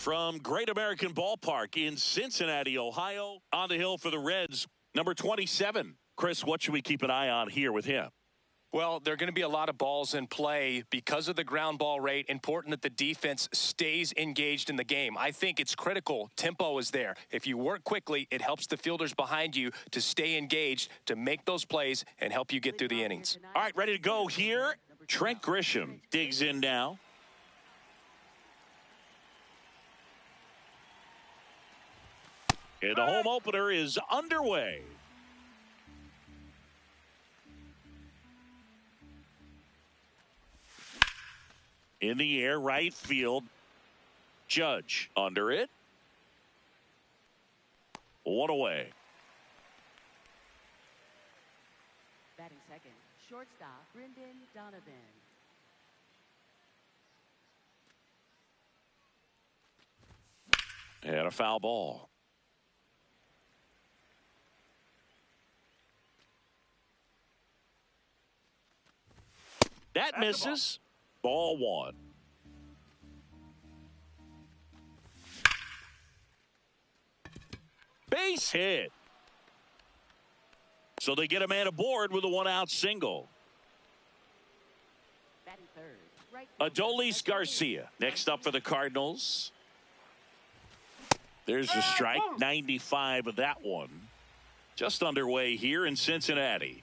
From Great American Ballpark in Cincinnati, Ohio, on the hill for the Reds, number 27. Chris, what should we keep an eye on here with him? Well, there are going to be a lot of balls in play because of the ground ball rate. Important that the defense stays engaged in the game. I think it's critical. Tempo is there. If you work quickly, it helps the fielders behind you to stay engaged, to make those plays, and help you get through the innings. All right, ready to go here. Trent Grisham digs in now. And the home opener is underway. In the air, right field. Judge under it. One away. Batting second, shortstop Brendan Donovan. And a foul ball. That misses. Ball one. Base hit. So they get a man aboard with a one-out single. Batting third, right Adolis Garcia next up for the Cardinals. There's the strike. 95 of that one. Just underway here in Cincinnati.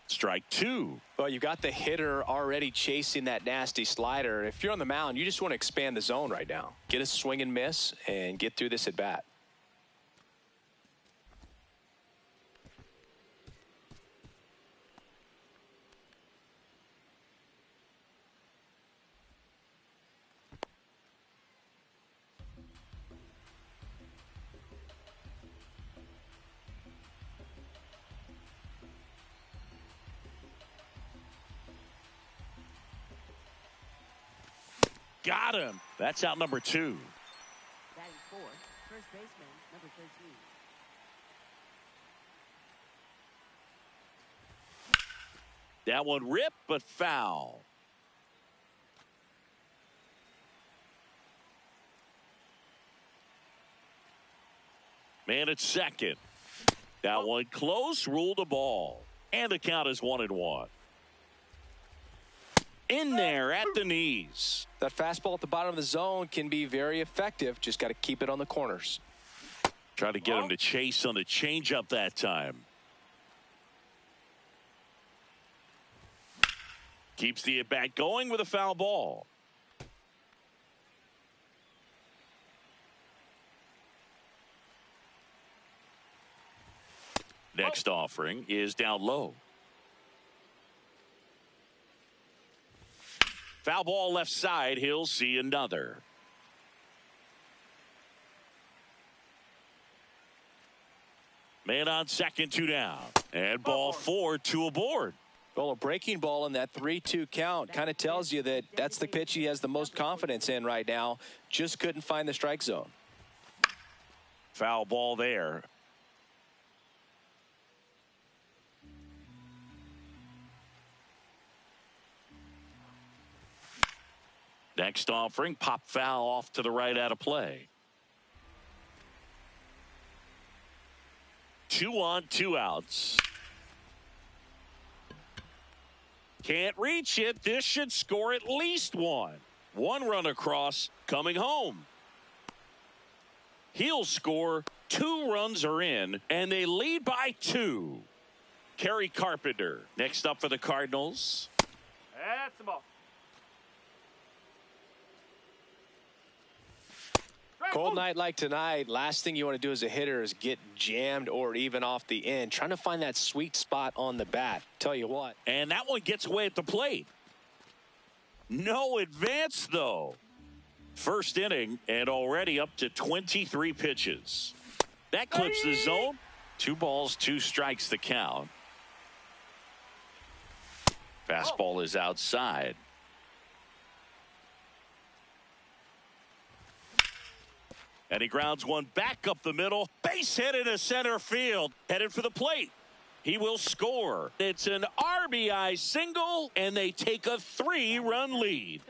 Strike two. Well, you got the hitter already chasing that nasty slider. If you're on the mound, you just want to expand the zone right now. Get a swing and miss and get through this at bat. Got him. That's out number two. Batting fourth, first baseman, number 13. That one ripped, but foul. Man at second. That one close, ruled a ball. And the count is 1-1. In there at the knees. That fastball at the bottom of the zone can be very effective. Just got to keep it on the corners. Try to get him to chase on the changeup that time. Keeps the at-bat going with a foul ball. Next offering is down low. Foul ball left side. He'll see another. Man on second, two down. And ball four, two aboard. Well, a breaking ball in that 3-2 count kind of tells you that that's the pitch he has the most confidence in right now. Just couldn't find the strike zone. Foul ball there. Next offering, pop foul off to the right out of play. 2 on, 2 outs. Can't reach it. This should score at least one. One run across, coming home. He'll score. 2 runs are in, and they lead by 2. Kerry Carpenter next up for the Cardinals. That's the ball. Cold night like tonight, last thing you want to do as a hitter is get jammed or even off the end. Trying to find that sweet spot on the bat. Tell you what. And that one gets away at the plate. No advance, though. First inning and already up to 23 pitches. That clips the zone. 2 balls, 2 strikes the count. Fastball is outside. And he grounds one back up the middle. Base hit into center field. Headed for the plate. He will score. It's an RBI single, and they take a 3-run lead.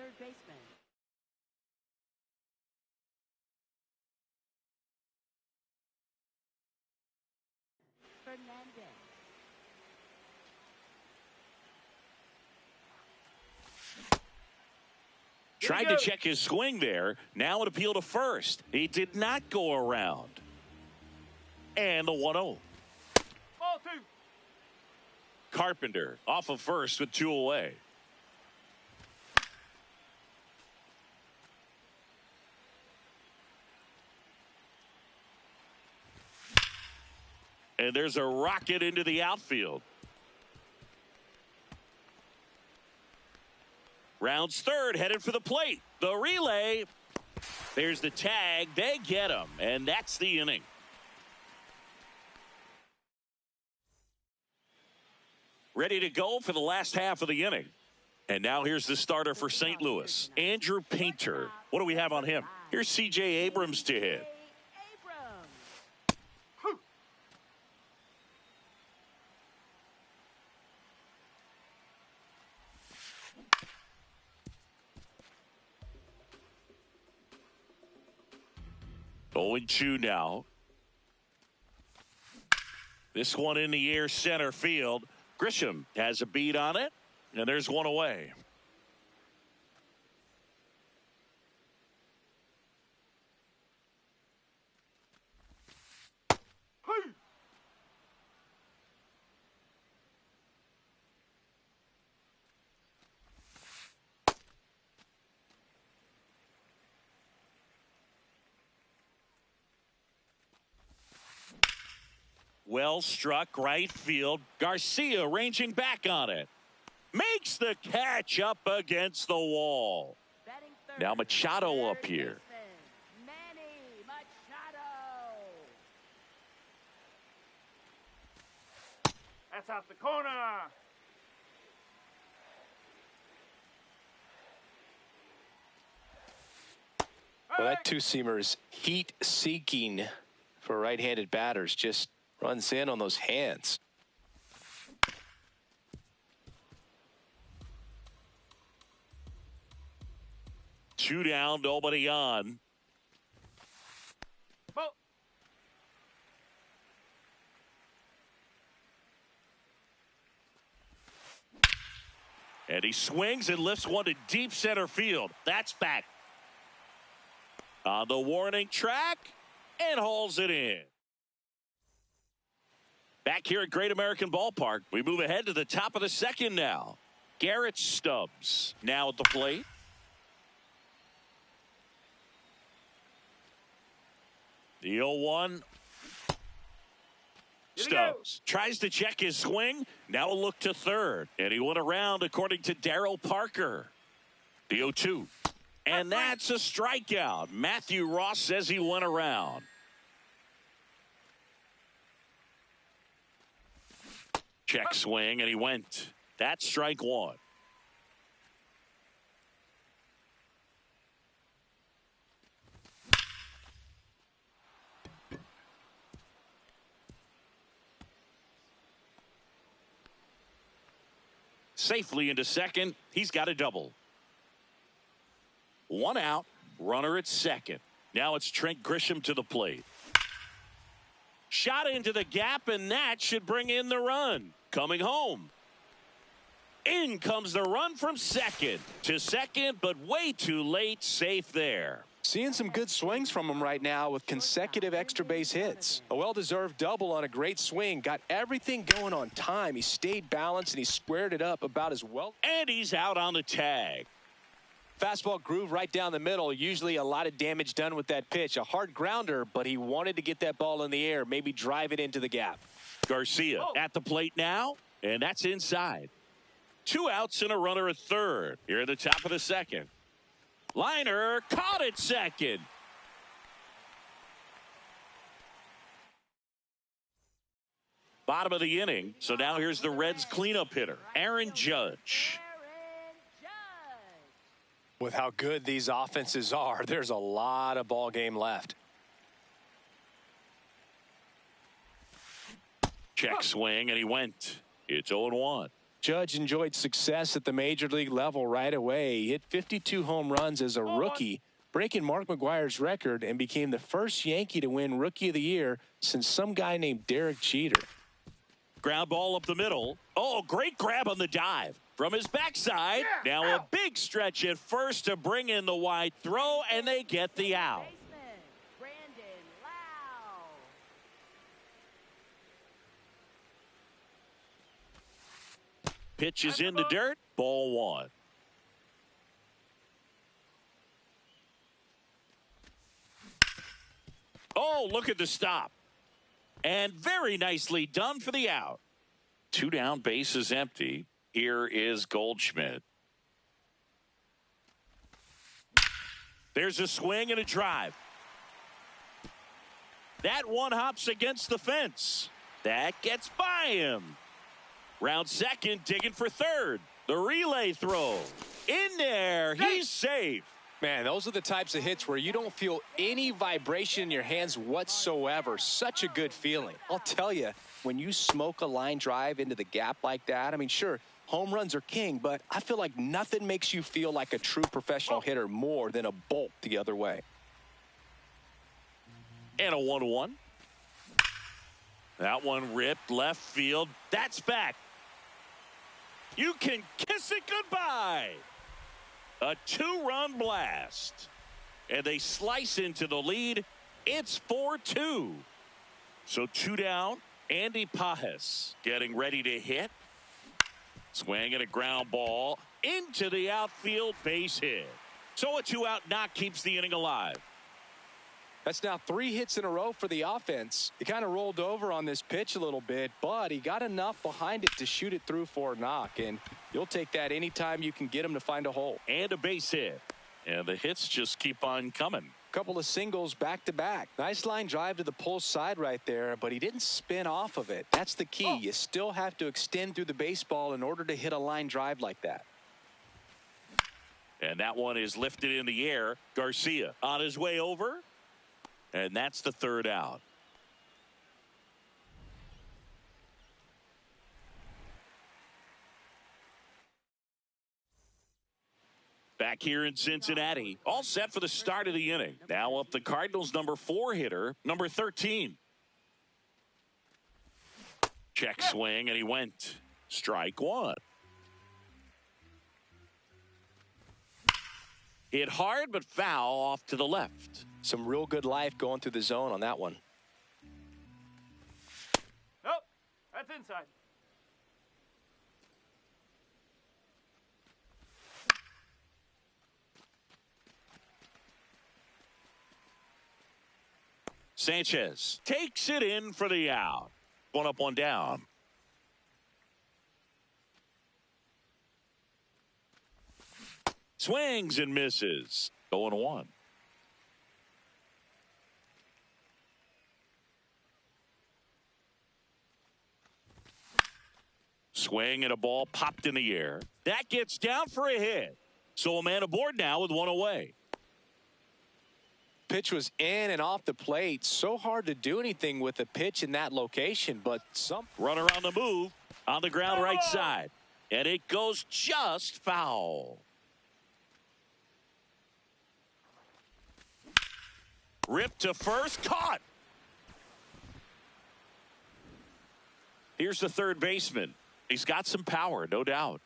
Fernandez. Tried to check his swing there. Now an appeal to first. He did not go around. And the 1-0. Ball two. Carpenter off of first with 2 away. And there's a rocket into the outfield. Rounds third, headed for the plate. The relay. There's the tag. They get him, and that's the inning. Ready to go for the last half of the inning. And now here's the starter for St. Louis, Andrew Painter. What do we have on him? Here's C.J. Abrams to hit. Abrams. 0-2 now. This one in the air center field. Grisham has a beat on it, and there's one away. Well struck right field. Garcia ranging back on it. Makes the catch up against the wall. Batting third. Now Machado up Third here. baseman, Manny Machado. That's out the corner. Well, that two-seamer is heat-seeking for right-handed batters. Just runs in on those hands. Two down, nobody on. Ball. And he swings and lifts one to deep center field. That's back. On the warning track and hauls it in. Back here at Great American Ballpark, we move ahead to the top of the second now. Garrett Stubbs now at the plate. The 0-1. Stubbs tries to check his swing. Now a look to third. And he went around according to Daryl Parker. The 0-2. And that's a strikeout. Matthew Ross says he went around. Check swing, and he went. That's strike one. Safely into second. He's got a double. One out. Runner at second. Now it's Trent Grisham to the plate. Shot into the gap, and that should bring in the run. Coming home. In comes the run from second to second, but way too late. Safe there. Seeing some good swings from him right now with consecutive extra base hits. A well-deserved double on a great swing. Got everything going on time. He stayed balanced, and he squared it up about as well. And he's out on the tag. Fastball groove right down the middle. Usually a lot of damage done with that pitch. A hard grounder, but he wanted to get that ball in the air, maybe drive it into the gap. Garcia at the plate now, and that's inside. 2 outs and a runner at third. Here at the top of the second. Liner caught at second. Bottom of the inning. So now here's the Reds cleanup hitter, Aaron Judge. Aaron Judge. With how good these offenses are, there's a lot of ball game left. Check swing, and he went. It's 0-1. Judge enjoyed success at the major league level right away. He hit 52 home runs as a rookie, breaking Mark McGwire's record, and became the first Yankee to win Rookie of the Year since some guy named Derek Jeter. Ground ball up the middle. Oh, great grab on the dive. From his backside. Yeah. Now a big stretch at first to bring in the wide throw, and they get the out. Baseman, Brandon Lau. Pitch is in the dirt. Ball one. Oh, look at the stop. And very nicely done for the out. 2 down, bases empty. Here is Goldschmidt. There's a swing and a drive. That one hops against the fence. That gets by him. Round second, digging for third. The relay throw. In there. He's safe. Man, those are the types of hits where you don't feel any vibration in your hands whatsoever. Such a good feeling. I'll tell you, when you smoke a line drive into the gap like that, I mean, sure, home runs are king, but I feel like nothing makes you feel like a true professional hitter more than a bolt the other way. And a 1-1. That one ripped left field. That's back. You can kiss it goodbye. A 2-run blast. And they slice into the lead. It's 4-2. So 2 down. Andy Pages getting ready to hit. Swing and a ground ball into the outfield, base hit. So a 2-out knock keeps the inning alive. That's now 3 hits in a row for the offense. He kind of rolled over on this pitch a little bit, but he got enough behind it to shoot it through for a knock. And you'll take that anytime you can get him to find a hole. And a base hit. And the hits just keep on coming. Couple of singles back to back. Nice line drive to the pull side right there, but he didn't spin off of it. That's the key. You still have to extend through the baseball in order to hit a line drive like that. And that one is lifted in the air. Garcia on his way over. And that's the 3rd out. Back here in Cincinnati, all set for the start of the inning. Now up the Cardinals' number 4 hitter, number 13. Check swing, and he went. Strike 1. Hit hard, but foul off to the left. Some real good life going through the zone on that one. Nope. That's inside. Sanchez takes it in for the out. 1 up, 1 down. Swings and misses. 0-1. Swing and a ball popped in the air. That gets down for a hit. So a man aboard now with 1 away. Pitch was in and off the plate. So hard to do anything with a pitch in that location, but some runner on the move on the ground right side. And it goes just foul. Ripped to first, caught. Here's the 3rd baseman. He's got some power, no doubt.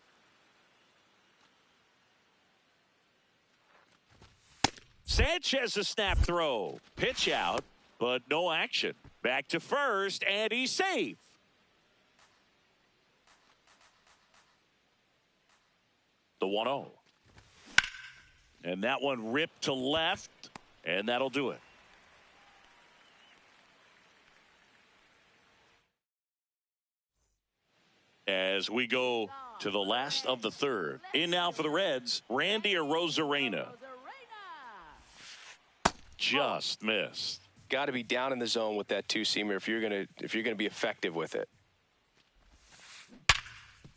Sanchez a snap throw. Pitch out, but no action. Back to first, and he's safe. The 1-0. And that one ripped to left, and that'll do it. As we go to the last of the 3rd. In now for the Reds, Randy Arozarena. Just missed. got to be down in the zone with that 2-seamer if you're gonna be effective with it.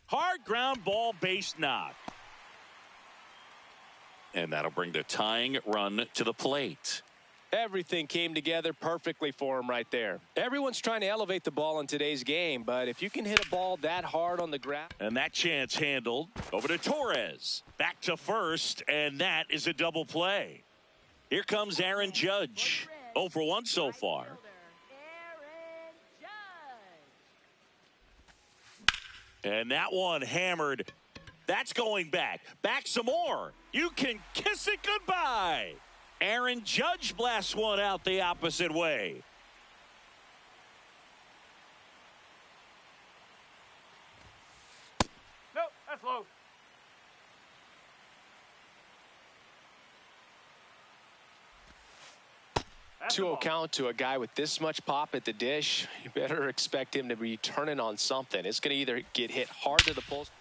Hard ground ball, base knock. And that'll bring the tying run to the plate. Everything came together perfectly for him right there. Everyone's trying to elevate the ball in today's game, but if you can hit a ball that hard on the ground. And that chance handled. Over to Torres. Back to first, and that is a double play. Here comes Aaron Judge. 0 for 1 so far. And that one hammered. That's going back. Back some more. You can kiss it goodbye. Aaron Judge blasts one out the opposite way. Nope, that's low. That's the 2-0 ball. count to a guy with this much pop at the dish. You better expect him to be turning on something. It's going to either get hit hard to the post.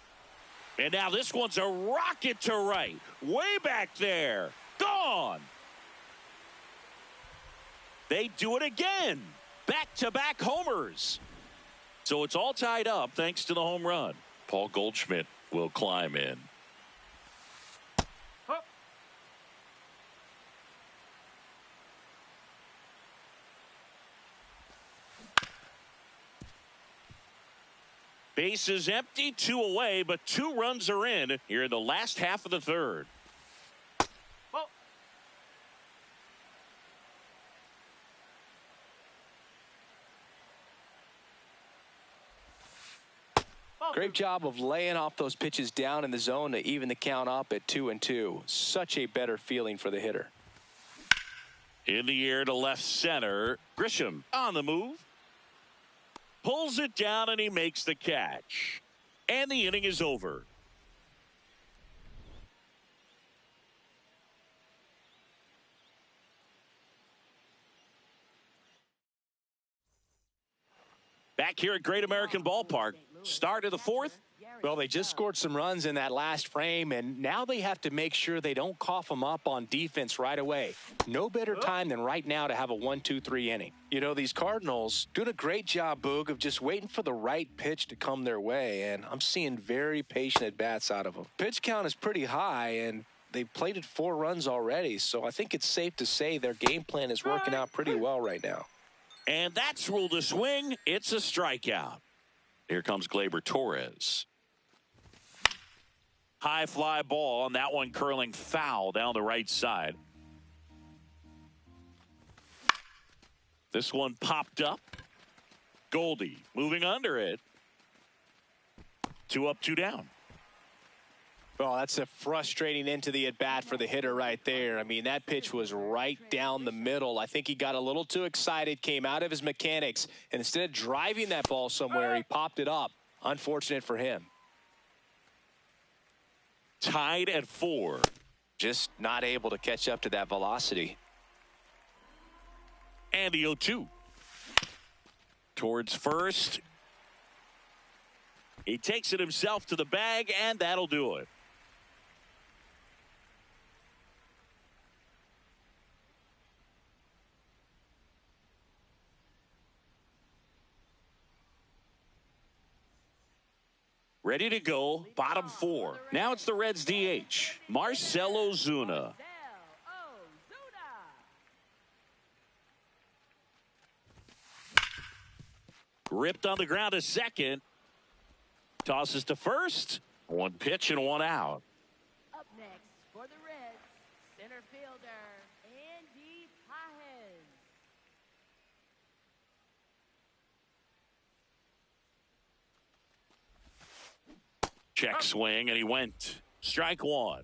And now this one's a rocket to right. Way back there. Gone. They do it again. Back-to-back homers. So it's all tied up thanks to the home run. Paul Goldschmidt will climb in. Hup. Base is empty, 2 away, but 2 runs are in here in the last half of the third. Ball. Ball Great job of laying off those pitches down in the zone to even the count up at 2-2. Such a better feeling for the hitter. In the air to left center. Grisham on the move. Pulls it down and he makes the catch. And the inning is over. Back here at Great American Ballpark. Start of the fourth. Well, they just scored some runs in that last frame, and now they have to make sure they don't cough them up on defense right away. No better time than right now to have a 1-2-3 inning. You know, these Cardinals doing a great job, Boog, of just waiting for the right pitch to come their way, and I'm seeing very patient at-bats out of them. Pitch count is pretty high, and they've plated 4 runs already, so I think it's safe to say their game plan is working out pretty well right now. And that's ruled a swing. It's a strikeout. Here comes Gleyber Torres. High fly ball, and that one curling foul down the right side. This one popped up. Goldie moving under it. 2 up, 2 down. Well, that's a frustrating end to the at-bat for the hitter right there. I mean, that pitch was right down the middle. I think he got a little too excited, came out of his mechanics, and instead of driving that ball somewhere, he popped it up. Unfortunate for him. Tied at 4. Just not able to catch up to that velocity. And the 0-2. Towards first. He takes it himself to the bag, and that'll do it. Ready to go, bottom 4. Now it's the Reds DH, Marcell Ozuna. Ripped on the ground to second. Tosses to first. 1 pitch and 1 out. Up next for the Reds, center fielder Andy Pages. Check swing, and he went. Strike 1.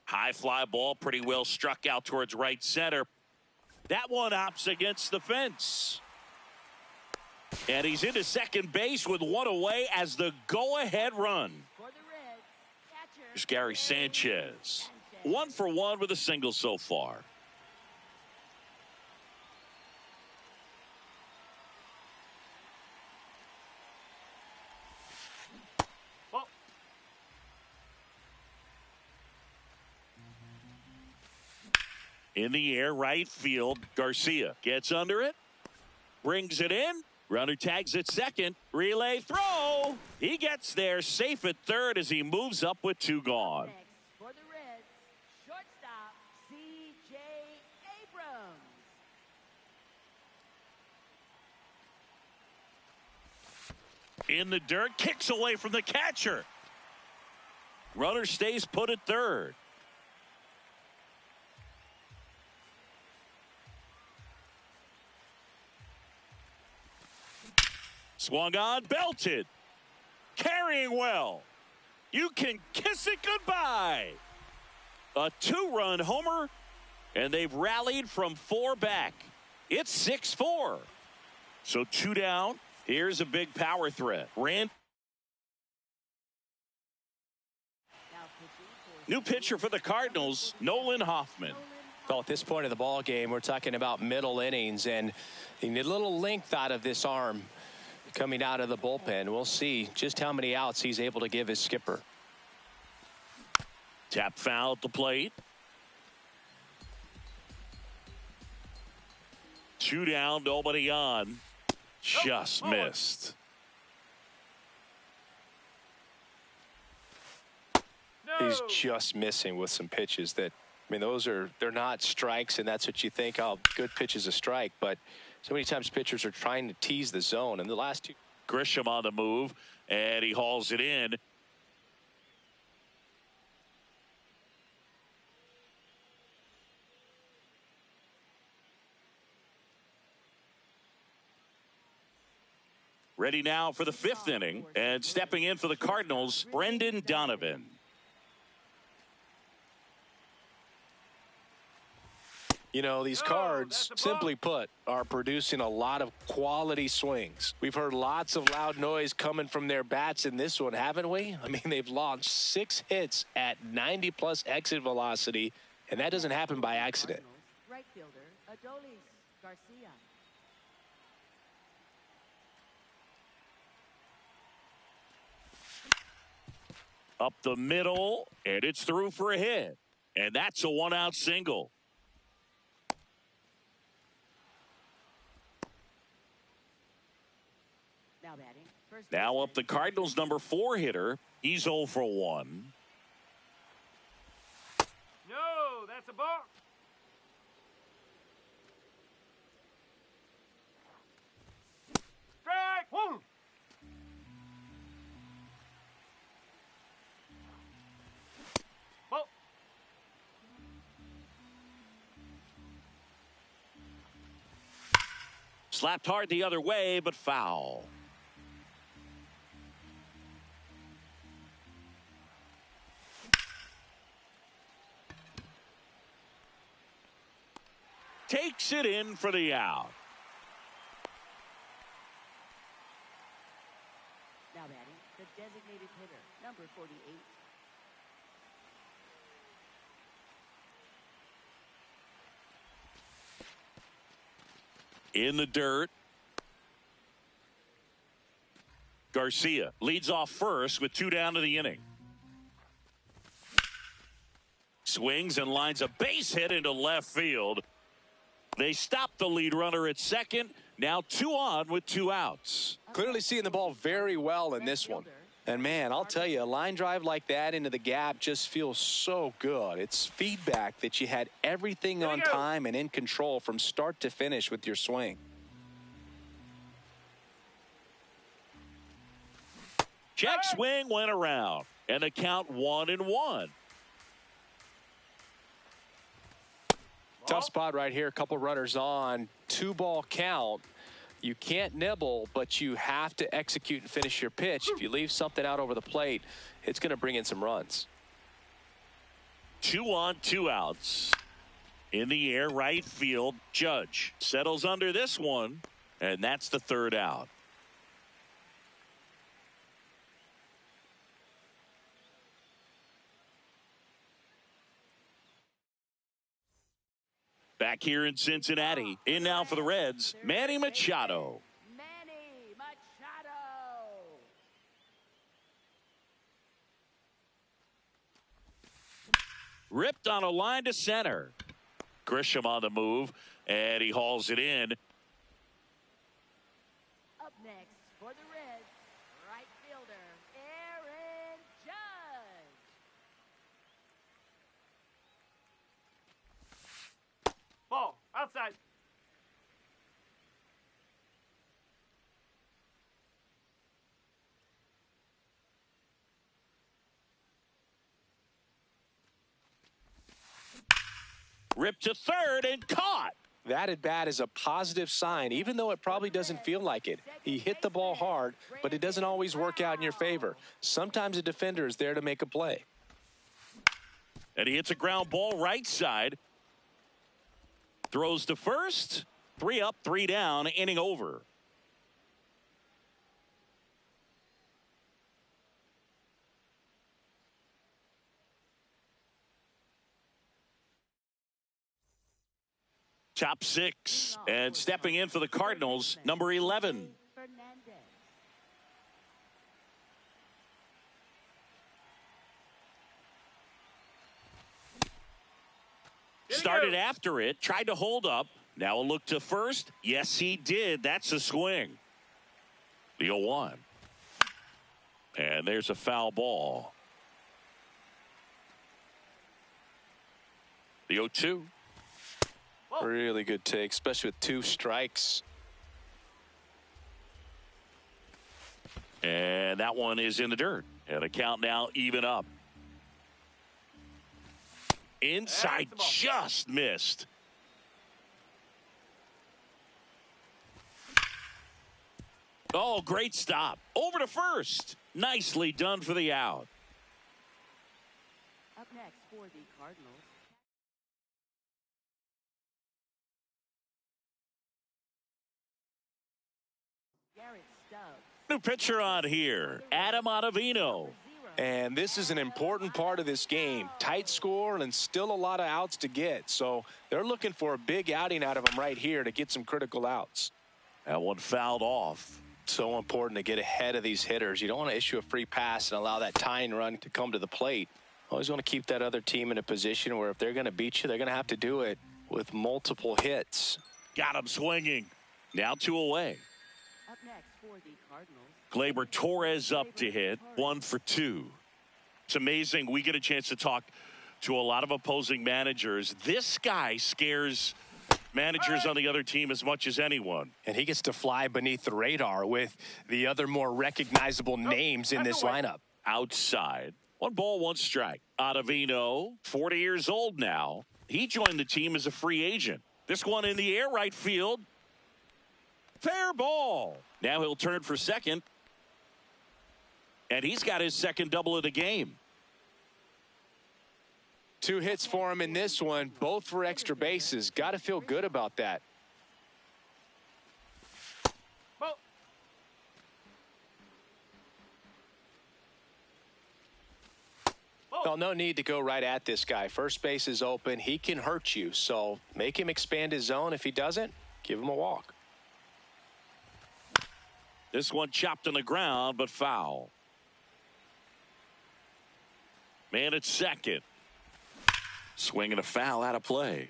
High fly ball, pretty well struck out towards right center. That one opts against the fence. And he's into second base with 1 away as the go-ahead run. For the Reds, catcher Here's Gary Sanchez. 1 for 1 with a single so far. Ball. In the air, right field. Garcia gets under it. Brings it in. Runner tags at second. Relay throw. He gets there safe at third as he moves up with 2 gone. next for the Reds, shortstop C.J. Abrams. In the dirt, kicks away from the catcher. Runner stays put at third. Swung on, belted. Carrying well. You can kiss it goodbye. A 2-run homer, and they've rallied from 4 back. It's 6-4. So 2 down. Here's a big power threat. New pitcher for the Cardinals, Nolan Hoffman. Well, at this point of the ball game, we're talking about middle innings, and you need a little length out of this arm coming out of the bullpen. We'll see just how many outs he's able to give his skipper. Tap foul at the plate. 2 down, nobody on. Just missed. He's just missing with some pitches that, I mean, they're not strikes, and that's what you think, oh, good pitch is a strike. But so many times pitchers are trying to tease the zone. And the last 2. Grisham on the move, and he hauls it in. Ready now for the 5th inning, and stepping in for the Cardinals, Brendan Donovan. You know, these Cards, simply put, are producing a lot of quality swings. We've heard lots of loud noise coming from their bats in this one, haven't we? I mean, they've launched 6 hits at 90-plus exit velocity, and that doesn't happen by accident. Right fielder, Adolis Garcia. Up the middle, and it's through for a hit. And that's a 1-out single. Now up the Cardinals' number 4 hitter. He's 0 for 1. No, that's a ball. Strike 1. Ball. Slapped hard the other way, but foul. Takes it in for the out. Now batting, the designated hitter, number 48. In the dirt. Garcia leads off first with 2 down to the inning. Swings and lines a base hit into left field. They stop the lead runner at second. Now 2 on with 2 outs. Clearly seeing the ball very well in this one. And, man, I'll tell you, a line drive like that into the gap just feels so good. It's feedback that you had everything on time and in control from start to finish with your swing. Check swing went around, and the count 1-1. Tough spot right here. A couple runners on. 2-ball count. You can't nibble, but you have to execute and finish your pitch. If you leave something out over the plate, it's going to bring in some runs. 2 on, 2 outs. In the air, right field. Judge settles under this one, and that's the 3rd out. Back here in Cincinnati, in now for the Reds, Manny Machado. Manny Machado. Ripped on a line to center. Grisham on the move, and he hauls it in. Up next for the Reds, right fielder, Aaron Judge. Ball. Outside. Ripped to third and caught. That at bat is a positive sign, even though it probably doesn't feel like it. He hit the ball hard, but it doesn't always work out in your favor. Sometimes a defender is there to make a play. And he hits a ground ball right side. Throws to first. 3 up, 3 down, inning over. Top 6. And stepping in for the Cardinals, number 11. Started after it, tried to hold up. Now a look to first. Yes, he did. That's a swing. The 0-1. And there's a foul ball. The 0-2. Really good take, especially with 2 strikes. And that one is in the dirt. And a count now even up. Inside, just missed. Oh, great stop. Over to first. Nicely done for the out. Up next for the Cardinals. Garrett Stubbs. New pitcher on here, Adam Ottavino. And this is an important part of this game. Tight score and still a lot of outs to get. So they're looking for a big outing out of him right here to get some critical outs. That one fouled off. So important to get ahead of these hitters. You don't want to issue a free pass and allow that tying run to come to the plate. Always want to keep that other team in a position where if they're going to beat you, they're going to have to do it with multiple hits. Got him swinging. Now 2 away. Up next for the Cardinals. Gleyber Torres up to hit. 1 for 2. It's amazing. We get a chance to talk to a lot of opposing managers. This guy scares managers on the other team as much as anyone. And he gets to fly beneath the radar with the other more recognizable names in this lineup. Outside. 1 ball, 1 strike. Ottavino, 40 years old now. He joined the team as a free agent. This one in the air, right field. Fair ball. Now he'll turn for second. And he's got his second double of the game. 2 hits for him in this one, both for extra bases. Got to feel good about that. Well, no need to go right at this guy. First base is open. He can hurt you. So make him expand his zone. If he doesn't, give him a walk. This one chopped on the ground, but foul. Man at second. Swinging a foul out of play.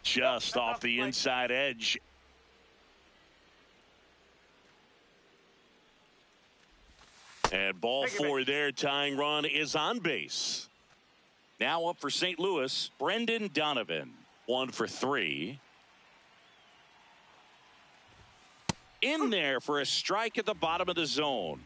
Just off the inside edge. And ball 4 there. Tying run is on base. Now up for St. Louis, Brendan Donovan. 1 for 3. In there for a strike at the bottom of the zone.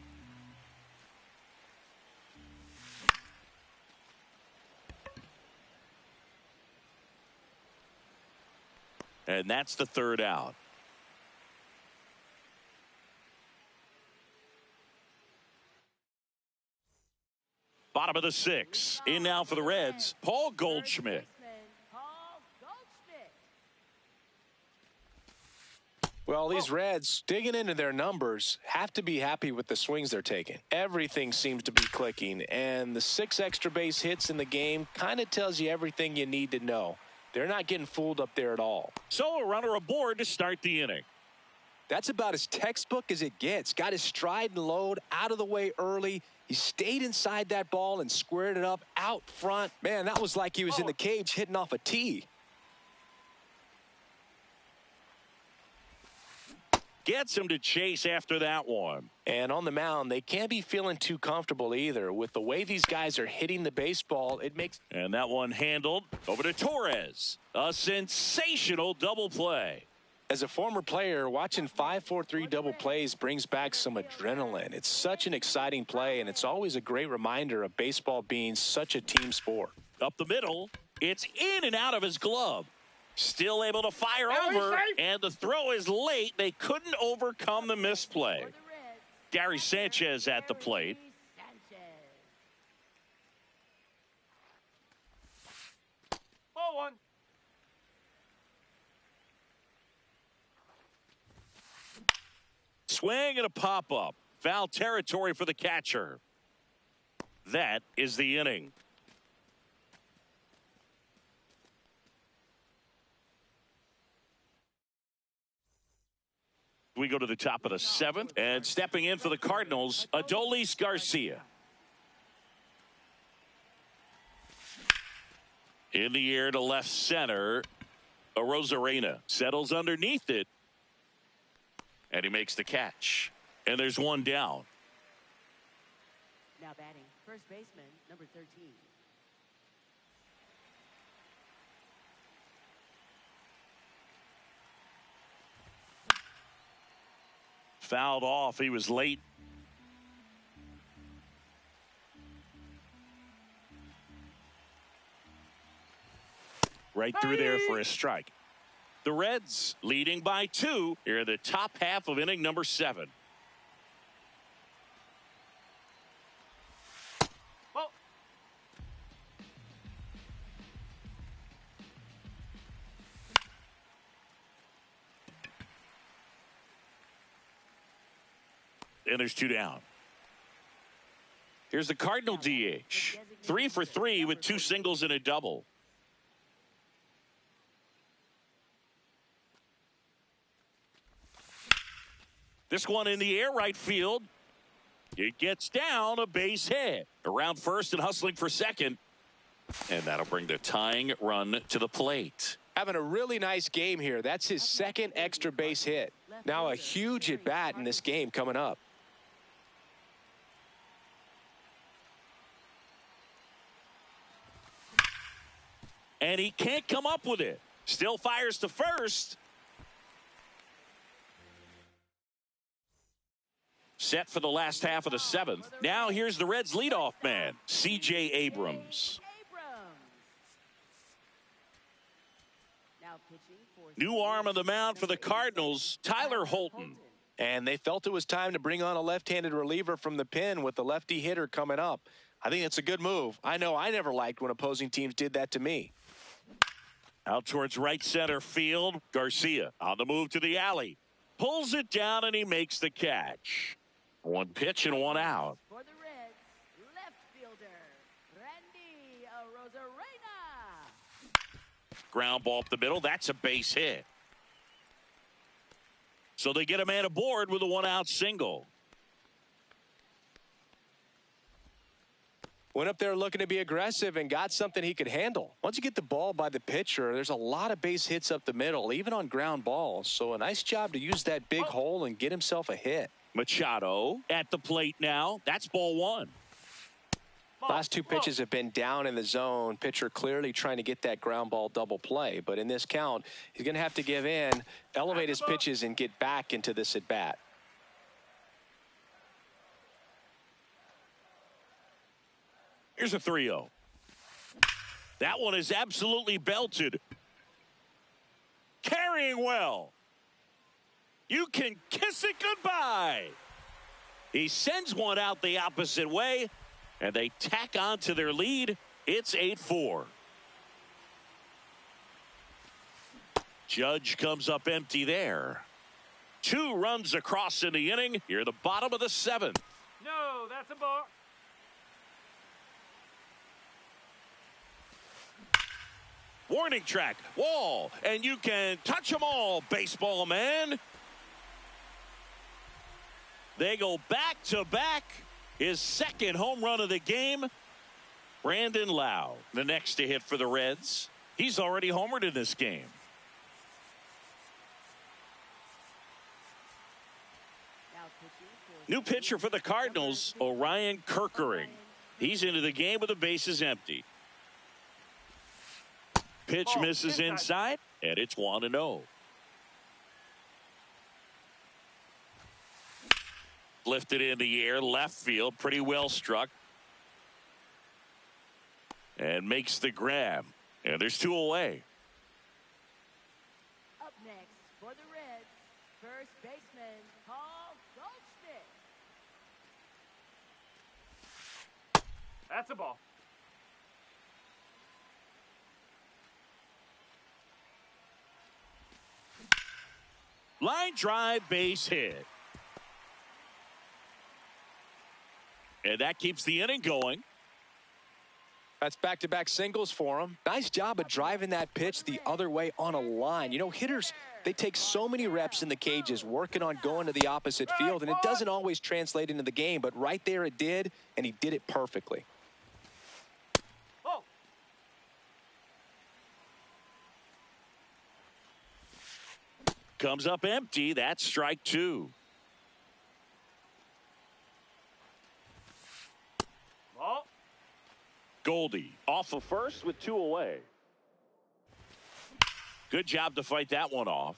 And that's the 3rd out. Bottom of the 6th. In now for the Reds, Paul Goldschmidt. Well, these Reds, digging into their numbers, have to be happy with the swings they're taking. Everything seems to be clicking, and the 6 extra base hits in the game kind of tells you everything you need to know. They're not getting fooled up there at all. So a runner aboard to start the inning. That's about as textbook as it gets. Got his stride and load out of the way early. He stayed inside that ball and squared it up out front. Man, that was like he was in the cage hitting off a tee. Gets him to chase after that one. And on the mound, they can't be feeling too comfortable either. With the way these guys are hitting the baseball, it makes... And that one handled over to Torres. A sensational double play. As a former player, watching 5-4-3 double plays brings back some adrenaline. It's such an exciting play, and it's always a great reminder of baseball being such a team sport. Up the middle, it's in and out of his glove. Still able to fire over, and the throw is late. They couldn't overcome the misplay. Gary Sanchez at the plate. Ball one. Swing and a pop-up. Foul territory for the catcher. That is the inning. We go to the top of the seventh, and stepping in for the Cardinals, Adolis Garcia. In the air to left center, Arozarena settles underneath it, and he makes the catch. And there's one down. Now batting, first baseman, number 13. Fouled off. He was late. Right through there for a strike. The Reds leading by 2 here in the top half of inning number 7. Ball. And there's 2 down. Here's the Cardinal DH. 3 for 3 with 2 singles and a double. This one in the air right field. It gets down, a base hit. Around first and hustling for second. And that'll bring the tying run to the plate. Having a really nice game here. That's his second extra base hit. Now a huge at bat in this game coming up. And he can't come up with it. Still fires to first. Set for the last half of the 7th. Now here's the Reds leadoff man, C.J. Abrams. New arm on the mound for the Cardinals, Tyler Holton. And they felt it was time to bring on a left-handed reliever from the pen with the lefty hitter coming up. I think it's a good move. I know I never liked when opposing teams did that to me. Out towards right center field, Garcia on the move to the alley. Pulls it down and he makes the catch. 1 pitch and 1 out. For the Reds, left fielder, Randy Arozarena. Ground ball up the middle. That's a base hit. So they get a man aboard with a 1-out single. Went up there looking to be aggressive and got something he could handle. Once you get the ball by the pitcher, there's a lot of base hits up the middle, even on ground balls. So a nice job to use that big hole and get himself a hit. Machado at the plate now. That's ball 1. Last 2 pitches have been down in the zone. Pitcher clearly trying to get that ground ball double play. But in this count, he's going to have to give in, elevate his pitches, and get back into this at bat. Here's a 3-0. That one is absolutely belted. Carrying well. You can kiss it goodbye. He sends one out the opposite way, and they tack on to their lead. It's 8-4. Judge comes up empty there. 2 runs across in the inning. Here, the bottom of the 7th. No, that's a ball. Warning track, wall, and you can touch them all, baseball man. They go back to back. His second home run of the game. Brandon Lowe, the next to hit for the Reds. He's already homered in this game. New pitcher for the Cardinals, Orion Kerkering. He's into the game with the bases empty. Pitch misses inside, and it's 1-0. lifted in the air, left field, pretty well struck. And makes the grab. And there's 2 away. Up next for the Reds, first baseman Paul Goldschmidt. That's a ball. Line drive, base hit. And that keeps the inning going. That's back-to-back singles for him. Nice job of driving that pitch the other way on a line. You know, hitters, they take so many reps in the cages working on going to the opposite field, and it doesn't always translate into the game, but right there it did, and he did it perfectly. Oh. Comes up empty. That's strike 2. Ball. Goldie off of first with 2 away. Good job to fight that one off.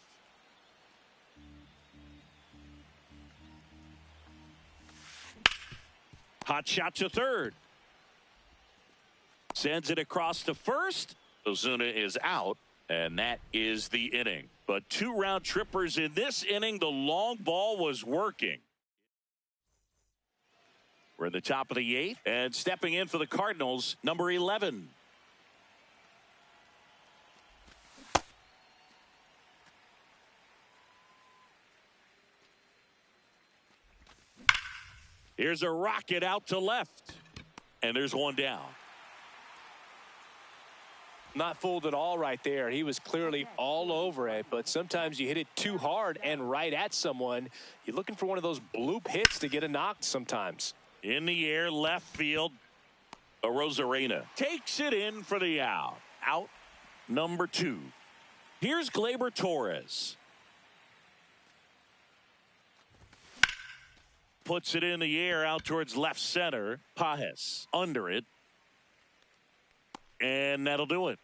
Hot shot to third. Sends it across to first. Ozuna is out, and that is the inning. But 2 round trippers in this inning. The long ball was working. We're in the top of the 8th, and stepping in for the Cardinals, number 11. Here's a rocket out to left, and there's 1 down. Not fooled at all right there. He was clearly all over it, but sometimes you hit it too hard and right at someone. You're looking for one of those bloop hits to get a knock sometimes. In the air, left field. Arozarena takes it in for the out. Out number 2. Here's Gleyber Torres. Puts it in the air out towards left center. Pages under it. And that'll do it.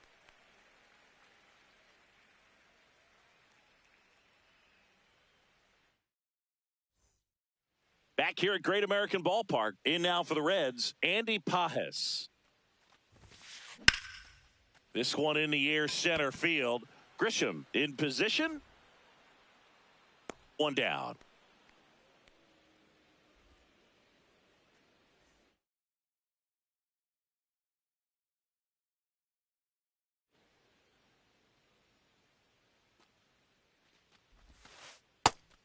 Back here at Great American Ballpark, in now for the Reds, Andy Pages. This one in the air, center field. Grisham in position. 1 down.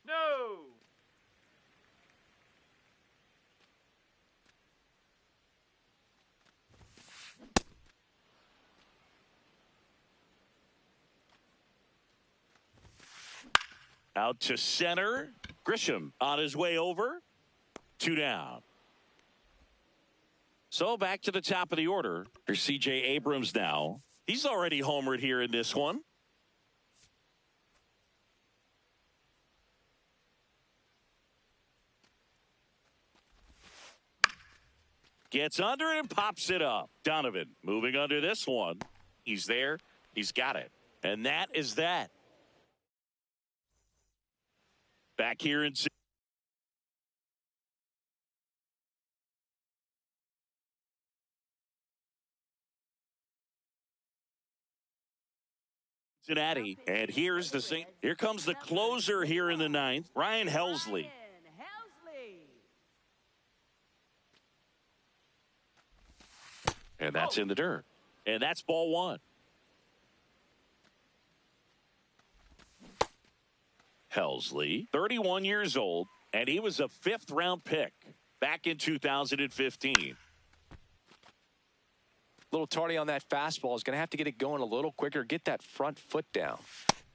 No. Out to center. Grisham on his way over. 2 down. So back to the top of the order. There's C.J. Abrams now. He's already homered here in this one. Gets under it and pops it up. Donovan moving under this one. He's there. He's got it. And that is that. Back here in Cincinnati. And here's the here comes the closer here in the 9th, Ryan Helsley. And that's in the dirt. And that's ball 1. Helsley, 31 years old, and he was a 5th round pick back in 2015. Little tardy on that fastball. Is going to have to get it going a little quicker. Get that front foot down.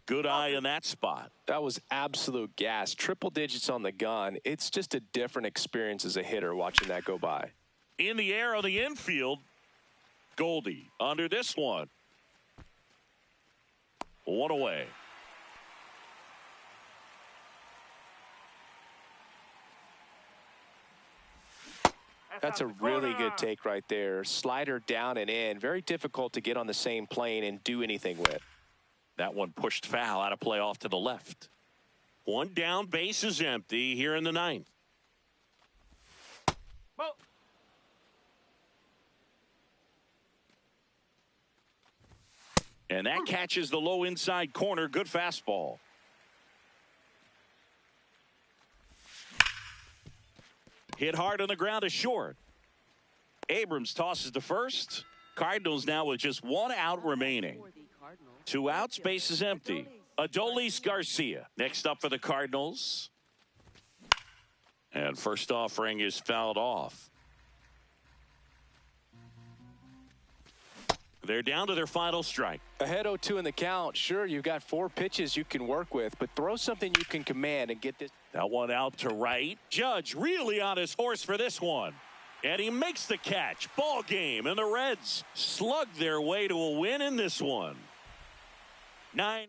Good eye in that spot. That was absolute gas. Triple digits on the gun. It's just a different experience as a hitter watching that go by. In the air on the infield. Goldie under this one. 1 away. That's a really good take right there. Slider down and in. Very difficult to get on the same plane and do anything with. That one pushed foul out of play off to the left. 1 down, base is empty here in the 9th. And that catches the low inside corner. Good fastball. Hit hard on the ground to short. Abrams tosses to first. Cardinals now with just 1 out remaining. 2 outs, base is empty. Adolis Garcia next up for the Cardinals. And first offering is fouled off. They're down to their final strike. Ahead 0-2 in the count. Sure, you've got 4 pitches you can work with, but throw something you can command and get this. That one out to right. Judge really on his horse for this one. And he makes the catch. Ball game. And the Reds slug their way to a win in this one. 9